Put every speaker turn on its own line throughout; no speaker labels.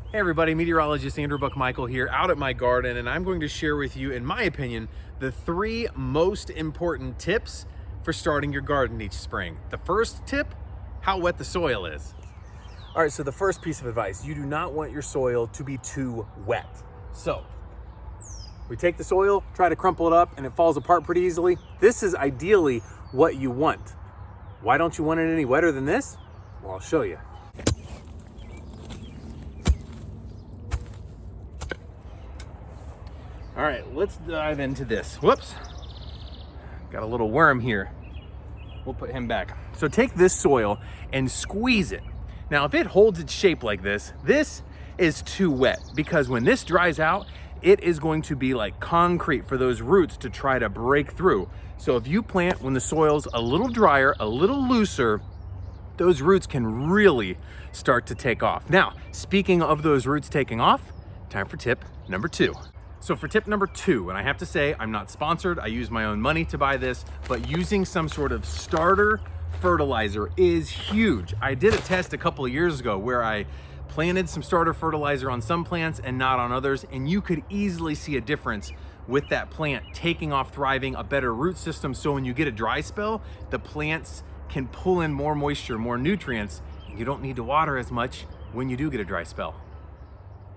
Hey everybody, meteorologist Andrew Buckmichael here out at my garden, and I'm going to share with you, in my opinion, the 3 most important tips for starting your garden each spring. The first tip, how wet the soil is. All right, so the first piece of advice, you do not want your soil to be too wet. So we take the soil, try to crumple it up, and it falls apart pretty easily. This is ideally what you want. Why don't you want it any wetter than this? Well, I'll show you. All right, let's dive into this. Whoops, got a little worm here. We'll put him back. So take this soil and squeeze it. Now, if it holds its shape like this is too wet, because when this dries out, it is going to be like concrete for those roots to try to break through. So if you plant when the soil's a little drier, a little looser, those roots can really start to take off. Now, speaking of those roots taking off, time for tip number 2. So for tip number 2, and I have to say, I'm not sponsored, I use my own money to buy this, but using some sort of starter fertilizer is huge. I did a test a couple of years ago where I planted some starter fertilizer on some plants and not on others, and you could easily see a difference with that plant taking off, thriving, a better root system. So when you get a dry spell, the plants can pull in more moisture, more nutrients, and you don't need to water as much when you do get a dry spell.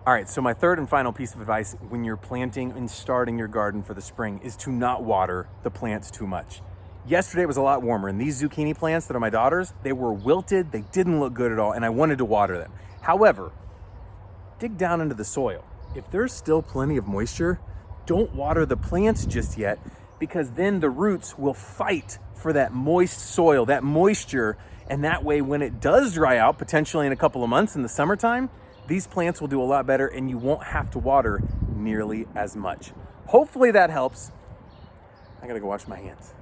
All right, so my third and final piece of advice when you're planting and starting your garden for the spring is to not water the plants too much. Yesterday it was a lot warmer, and these zucchini plants that are my daughter's, they were wilted, they didn't look good at all, and I wanted to water them. However, dig down into the soil. If there's still plenty of moisture, don't water the plants just yet, because then the roots will fight for that moist soil, that moisture, and that way when it does dry out, potentially in a couple of months in the summertime, these plants will do a lot better and you won't have to water nearly as much. Hopefully that helps. I gotta go wash my hands.